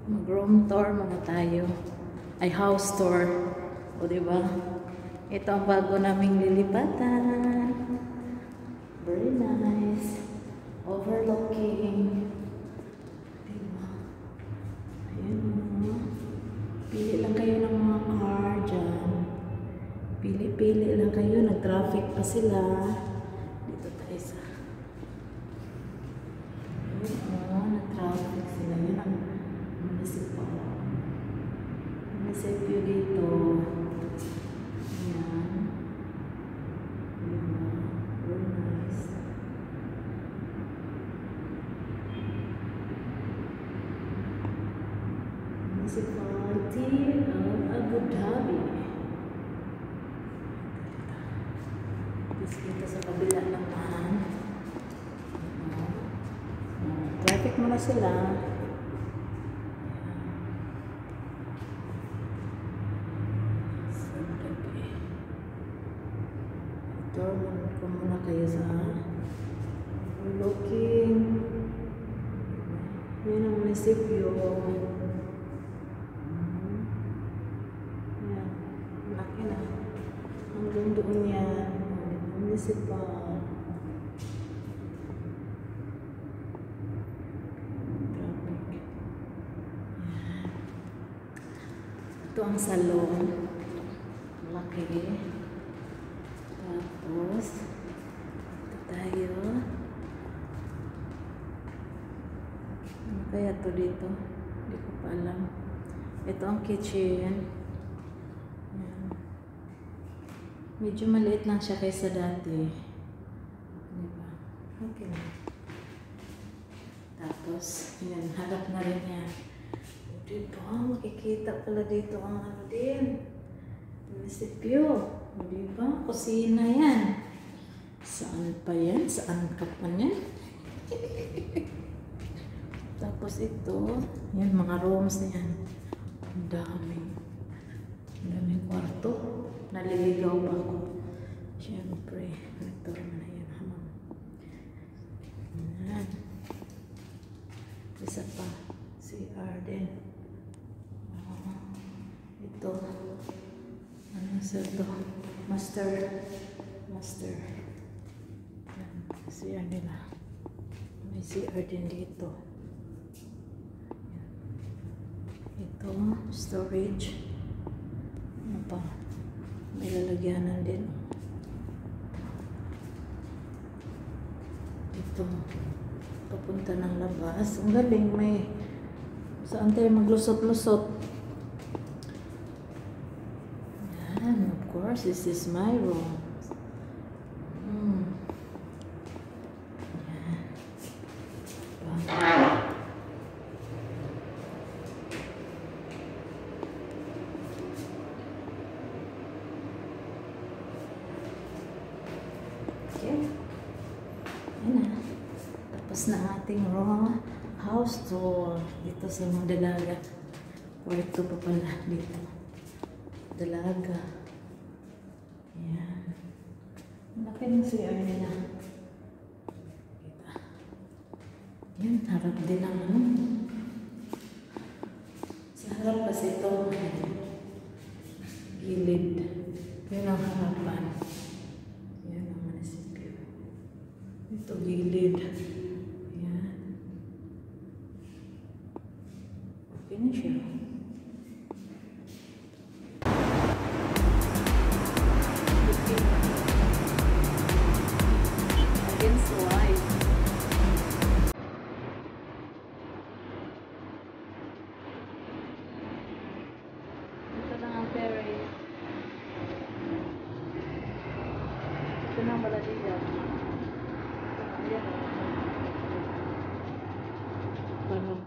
Mag-room tour muna tayo. Ay, house tour. O, diba? Ito ang bago naming lilipatan. Very nice. Overlooking. Diba? Ayan o. Pili lang kayo ng mga car dyan. Pili-pili lang kayo. Nag-traffic pa sila. Dito tayo sa... nag-traffic sila. Yun ang municipal. Municipal dito. Ayan. Diba? Very nice. Municipality of Abu Dhabi. Tapos dito sa kabila naman. Traffic muna sila. Turn ko muna kayo sa overlooking. Yan ang munisipyo. Yan. Laki na. Hanggang doon yan. Municipal. Traffic. Yan. Ito ang salon. Laki. Tapos, ito tayo. Ano kaya to dito? Hindi ko pa alam. Ito ang kitchen. Ayan. Medyo maliit lang siya kaysa dati. Diba? Okay. Tapos, yan. Harap na rin yan. Diba? Makikita pala dito ang ano din. Munisipyo. Diba? Kusina yan. Saan pa yan? Saan ka pa yan? Tapos ito, yan mga rooms na yan. Ang daming kwarto. Naliligaw pa ako. Siyempre, ito na yan. Hamam. Yan. Isa pa. CR din. Ito. Ano sa ito? Master. Yan. CR nila. May CR din dito. Ito, storage. Ano pa? May lalagyanan din. Ito, papunta ng labas. Ang galing, may saan tayo maglusot-lusot. Yan, of course, this is my room. Okay. Ayan na. Tapos na ating house tour. Dito sa mga dalaga. Kwarto pa pala dito. Dalaga. Ayan. Malaki ng CR nila. Kita. Ayan, harap din ang ano. Sa harap kasi ito. Gilid. Yun ang harapan. Ito gilid. Ayan. Okay na siya. Against the light. Ito na ang ferry. Ito na ang baladilla. Parang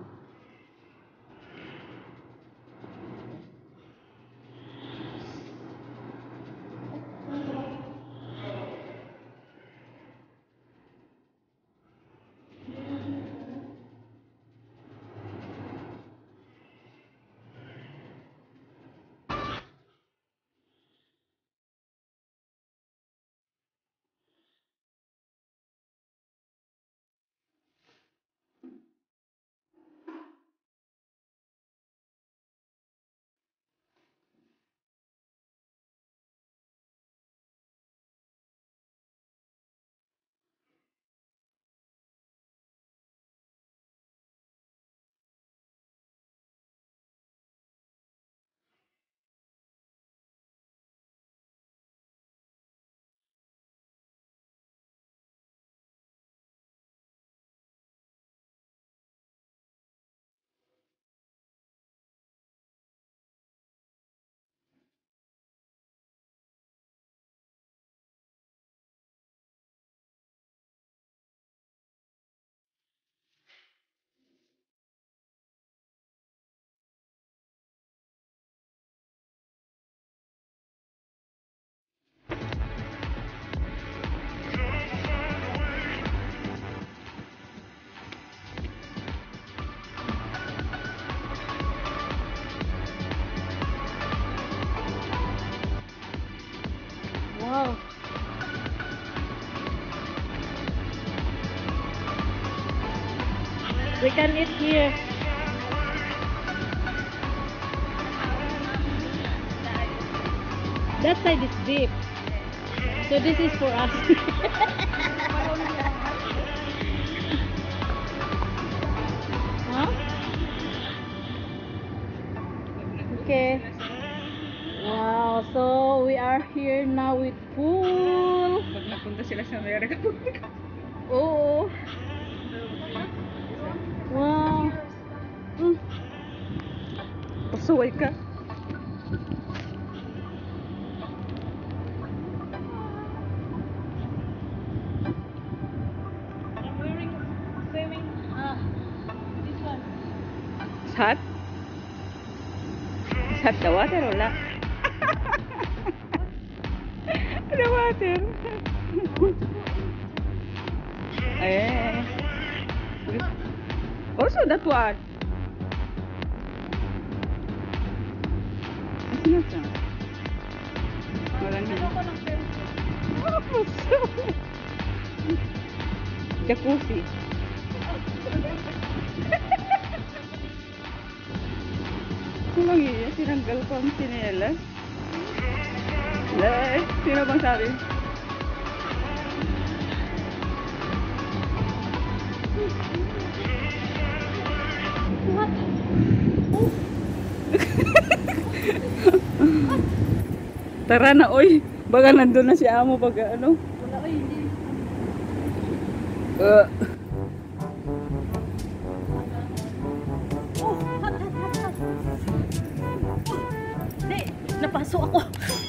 We can eat here. That side is deep. So this is for us. Huh? Okay. Wow, so we are here now with pool. Pag napunta sila sa Amerika. Oh. Wow. Pasuway ka. I'm wearing swimming this one. It's hot? It's hot the water or la? The water. Eh. Also that one. It's not that. Walang jacuzzi. Walang iya, tinanggal ko ang sinelas. Sino bang sabi? What? Tara na, oy. Baka nandun na si Amo pag ano. Wala ko hindi. Uh, Oh, hot. Hindi, napasok ako.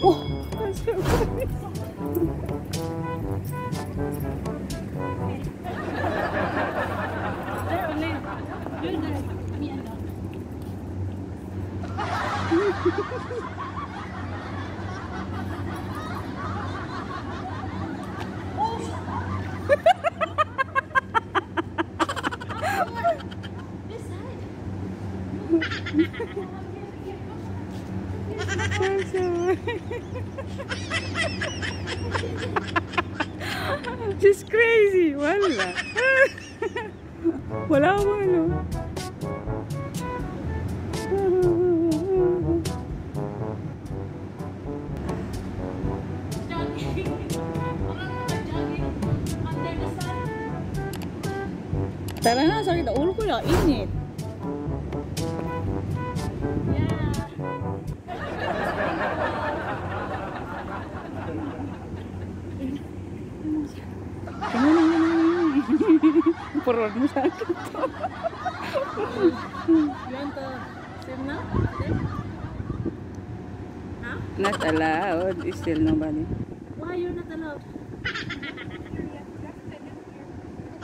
Oh. There only. You're there. Me and dog. This side. She's crazy. Wala. Wala ko ano. Jogging. Jogging under the sun. Tara na, sakit ang ulo ko na. Init. Yeah. Purod mo sa akin. You want to swim now? Huh? Not allowed. It's still nobody. Why you're not allowed?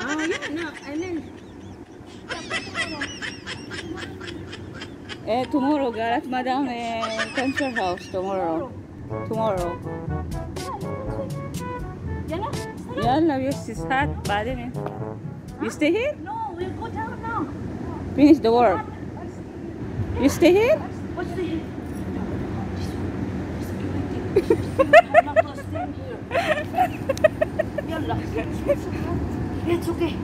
Yeah, no, I mean. Tomorrow, Garat Madam, transfer house tomorrow. Tomorrow. Yala? Yalla, yes, it's hot. Bad in it. You stay here? No, we'll go down now. Finish the work. You stay here? What's the... I'm not gonna stand here. Yalla. It's okay.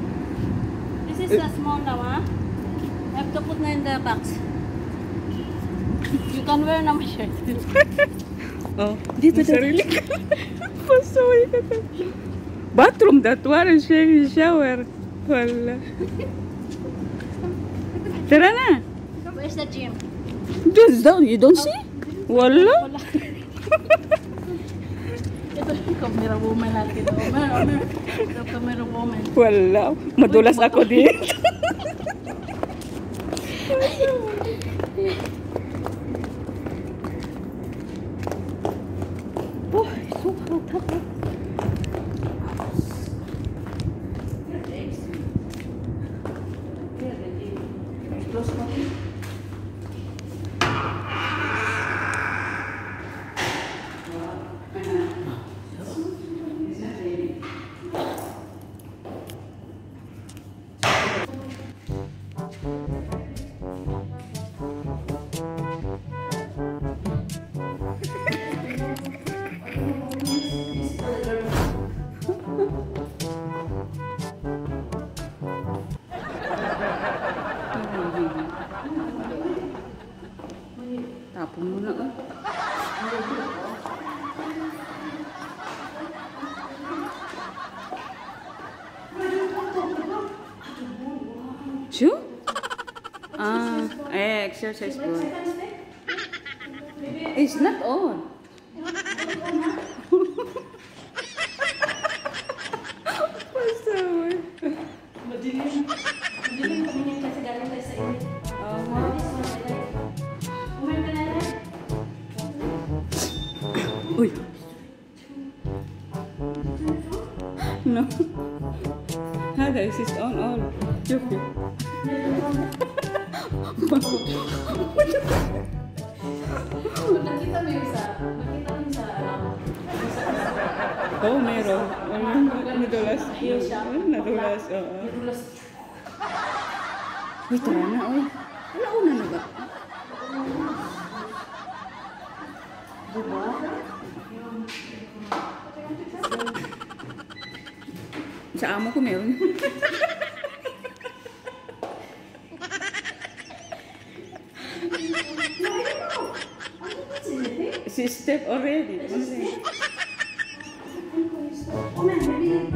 This is a small now, huh? I have to put na in the box. You can wear na my shirt. Oh, dito sarili ka. Pasuwi ka to. Bathroom, that one is sharing shower. Wala. Tara na. Where's the gym? Just down, you don't see? Wala. Wala. Ito yung camera woman natin. Ito camera woman. Wala. Madulas ako dito. Oh, so hot. Tapon mo na, oh. Sure? Exercise ball. It's not on. Pasaway. Madilim kasi galing tayo sa init. Kumain ka na rin? Uy. No. Hada, is on all. Yuki. Nakita mo yung sa Oh, meron. Nadulas. Nadulas, oo. Nadulas. Uy, tara na, uy. Wala una na ba? Diba? Sa amo ko meron. She step already. Oh man, maybe.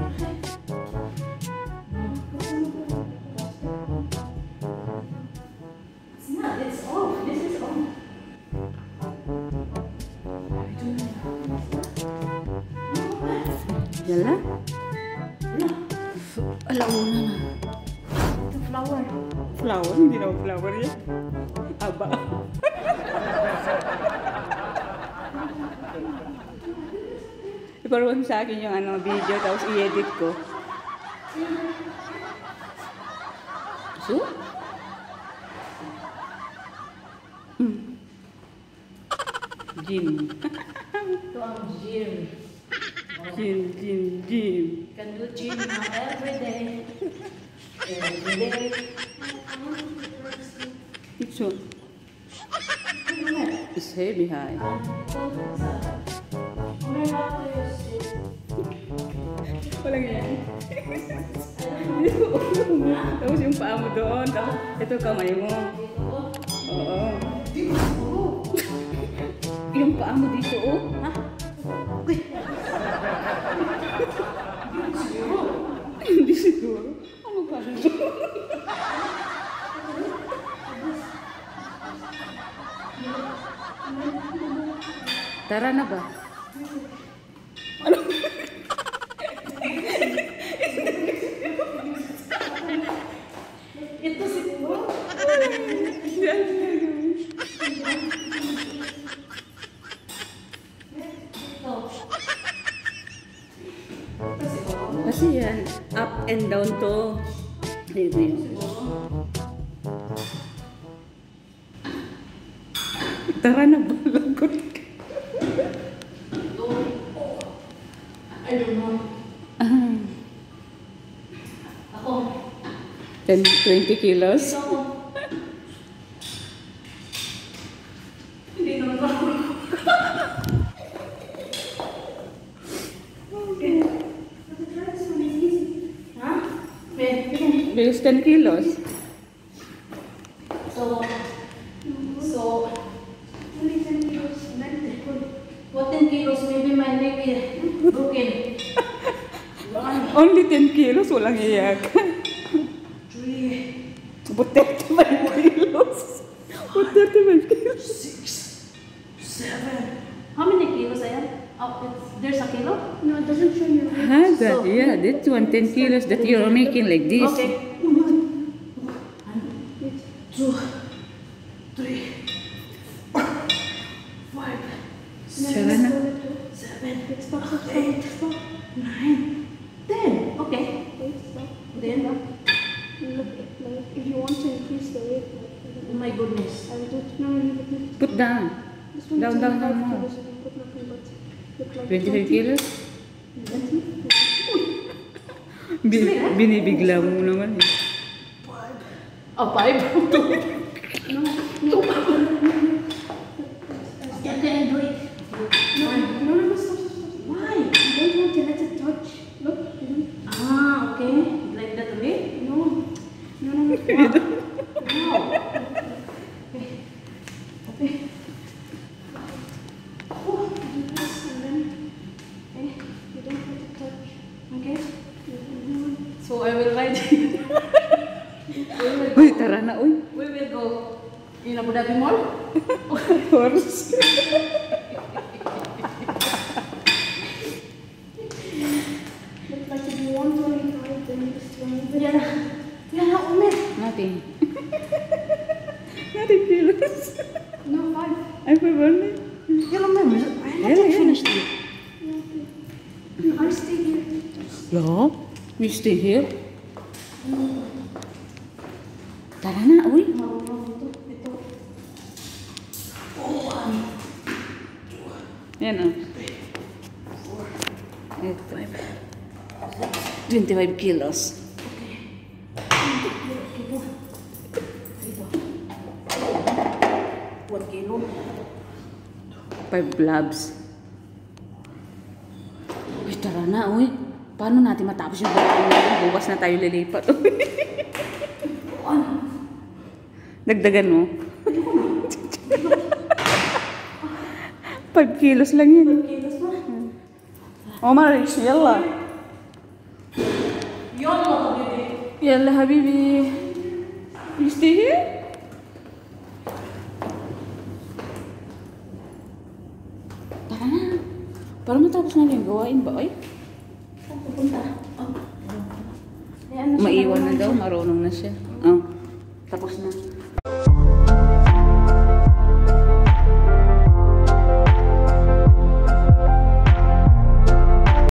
It's not, it's off. This is on. Yala? Alauna na. The flower. Flower? Hindi na flower yan. Aba. Iparoon sa akin yung video, tapos i-edit ko. So? Gym. Ito ang gym. Gym. Can do gym every day. Every day. It's on. It's heavy high. Walang yan. Tapos yung paa mo doon, tapos ito kamay mo. Oo. Yung paa mo dito, oh. Ha? Hindi siguro. Ano ba dito? Tara na ba? Ito siguro. Kasi yan, up and down to. Dito yun. Tara na ba? Lagot ka. I don't know. Ako. 20 kilos. Ito ako. Hindi naman ako. Ha? Bilis 10 kilos. So, what 10 kilos? Maybe my neck is broken. Only 10 kilos, walang iyak. 3, But 35 kilos. But 35 kilos. 6, 7. How many kilos I have? Oh, there's a kilo? No, it doesn't show you. That, yeah, that's 10 kilos that you're making like this. Okay. 2, 3, 4, 5, 7 na. 7, 8, 9, 10. Okay. Then, Look, like, if you want to increase the weight, oh my goodness. I don't know. Leave it. Put down. This one Down, is down, 25 down more. kilos. I can put nothing but look like 25 kilos? 20. Binibigla mo naman eh. Oh, 5? No, no. Then do it. No, stop. Why? You don't want to let it touch. Look, you don't. Ah, okay. Like that way? No. Wow. Okay. Uy, tara na, uy. We will go in Abu Dhabi Mall. Horse. But like if you want 25, then it's 25. Yan na. Yan na, ulit. Nothing. Nothing kilos. No, 5. Ay, pa ba na? Yan lang, ma'am. I Yeah, haven't yeah. finished it. I stay here. Yeah, we stay here. Tara na, uy. Ito. Yan o. Ito. 25 kilos. Ito. 1 kilo. 5 blobs. Uy, tara na, uy. Paano natin matapos yung gawin natin? Bukas na tayo lilipat. Ano? Dagdagan mo. 5 kilos lang yun. 5 kilos na. Oh, Marish, yalla. Yalla, baby. Yalla, habibi. You stay here? Tara na. Para matapos na yung gawain ba, oy? Saan pupunta? Oh. Ayan na siya. Maiwan na daw, marunong na siya. Oh, tapos na.